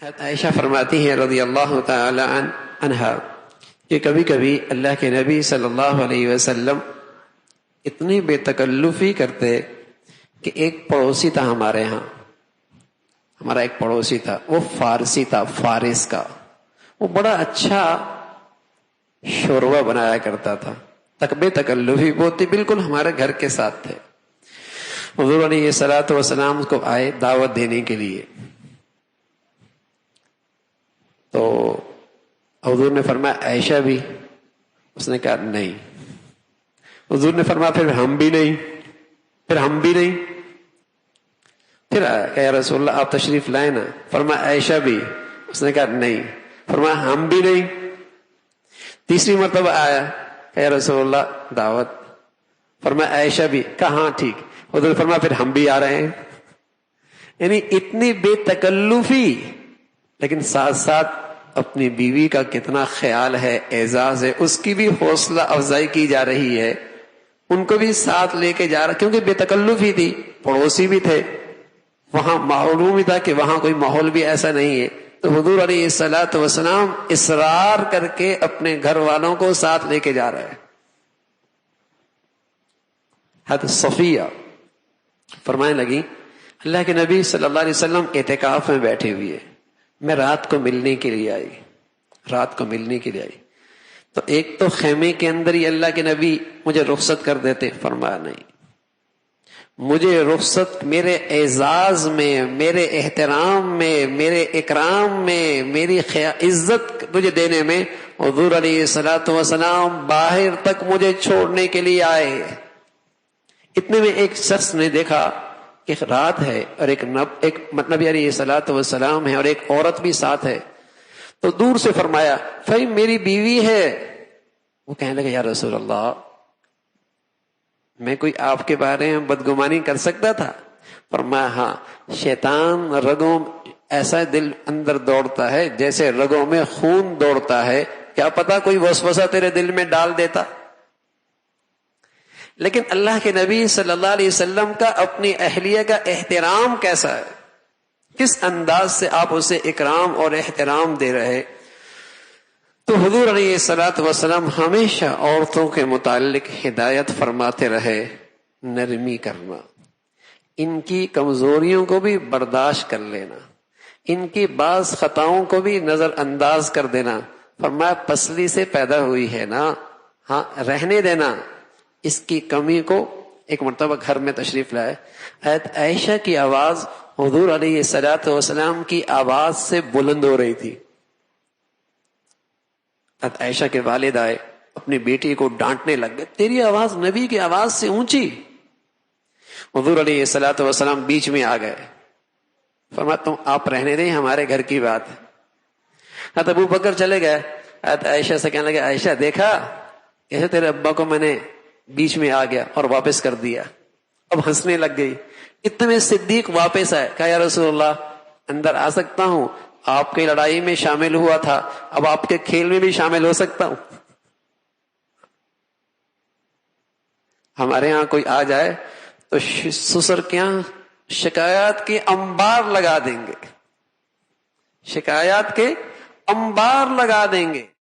عائشہ فرماتی ہیں رضی اللہ تعالی عنہا کہ کبھی کبھی اللہ کے نبی صلی اللہ علیہ وسلم اتنی بے تکلفی کرتے کہ ایک پڑوسی تھا ہمارے ہاں، ہمارا ایک پڑوسی تھا، وہ فارسی تھا، فارس کا، وہ بڑا اچھا شوربہ بنایا کرتا تھا، بے تکلفی بہت ہی، بالکل ہمارے گھر کے ساتھ تھے۔ حضور علیہ الصلوۃ والسلام کو آئے دعوت دینے کے لیے، تو حضور نے فرمایا عائشہ بھی؟ اس نے کہا نہیں۔ حضور نے فرمایا پھر ہم بھی نہیں، پھر ہم بھی نہیں، پھر کہ یا رسول اللہ آپ تشریف لائیں نا۔ فرمایا عائشہ بھی؟ اس نے کہا نہیں۔ فرمایا ہم بھی نہیں۔ تیسری مرتبہ آیا کہ یا رسول اللہ دعوت۔ فرمایا عائشہ بھی؟ کہا ہاں ٹھیک۔ حضور نے فرمایا پھر ہم بھی آ رہے ہیں۔ یعنی اتنی بے تکلفی، لیکن ساتھ ساتھ اپنی بیوی کا کتنا خیال ہے، اعزاز ہے، اس کی بھی حوصلہ افزائی کی جا رہی ہے، ان کو بھی ساتھ لے کے جا رہا، کیونکہ بے تکلفی تھی، پڑوسی بھی تھے، وہاں معلوم ہی تھا کہ وہاں کوئی ماحول بھی ایسا نہیں ہے، تو حضور علیہ الصلوۃ والسلام اصرار کر کے اپنے گھر والوں کو ساتھ لے کے جا رہے ہیں۔ حضرت صفیہ فرمانے لگی اللہ کے نبی صلی اللہ علیہ وسلم اعتکاف میں بیٹھے ہوئے، میں رات کو ملنے کے لیے آئی، رات کو ملنے کے لیے آئی، تو ایک تو خیمے کے اندر ہی اللہ کے نبی مجھے رخصت کر دیتے، فرمایا نہیں، مجھے رخصت میرے اعزاز میں، میرے احترام میں، میرے اکرام میں، میری عزت تجھے دینے میں حضور علیہ الصلوۃ والسلام باہر تک مجھے چھوڑنے کے لیے آئے۔ اتنے میں ایک شخص نے دیکھا کہ رات ہے اور ایک نبی علیہ الصلوۃ والسلام ہے اور ایک عورت بھی ساتھ ہے، تو دور سے فرمایا بھائی میری بیوی ہے۔ وہ کہنے لگے یا رسول اللہ میں کوئی آپ کے بارے میں بدگمانی کر سکتا تھا؟ فرمایا ہاں، شیطان رگوں ایسا دل اندر دوڑتا ہے جیسے رگوں میں خون دوڑتا ہے، کیا پتا کوئی وسوسہ تیرے دل میں ڈال دیتا۔ لیکن اللہ کے نبی صلی اللہ علیہ وسلم کا اپنی اہلیہ کا احترام کیسا ہے، کس انداز سے آپ اسے اکرام اور احترام دے رہے۔ تو حضور علیہ الصلوۃ والسلام ہمیشہ عورتوں کے متعلق ہدایت فرماتے رہے، نرمی کرنا، ان کی کمزوریوں کو بھی برداشت کر لینا، ان کی بعض خطاؤں کو بھی نظر انداز کر دینا۔ فرمایا پسلی سے پیدا ہوئی ہے نا، ہاں رہنے دینا، اس کی کمی کو۔ ایک مرتبہ گھر میں تشریف لائے، حضرت عائشہ کی آواز حضور علیہ الصلوۃ والسلام کی آواز سے بلند ہو رہی تھی۔ حضرت عائشہ کے والد آئے، اپنی بیٹی کو ڈانٹنے لگ گئے، تیری آواز نبی کی آواز سے اونچی۔ حضور علیہ الصلوۃ والسلام بیچ میں آ گئے، فرمایا تم آپ رہنے دیں، ہمارے گھر کی بات ہے۔ حضرت ابو بکر چلے گئے، حضرت عائشہ سے کہنے لگے عائشہ دیکھا کیسے تیرے ابا کو میں نے بیچ میں آ گیا اور واپس کر دیا۔ اب ہنسنے لگ گئی۔ اتنے میں صدیق واپس آئے، کہا یا رسول اللہ اندر آ سکتا ہوں؟ آپ کی لڑائی میں شامل ہوا تھا، اب آپ کے کھیل میں بھی شامل ہو سکتا ہوں؟ ہمارے ہاں کوئی آ جائے تو سسر کے یہاں شکایات کے انبار لگا دیں گے، شکایات کے انبار لگا دیں گے۔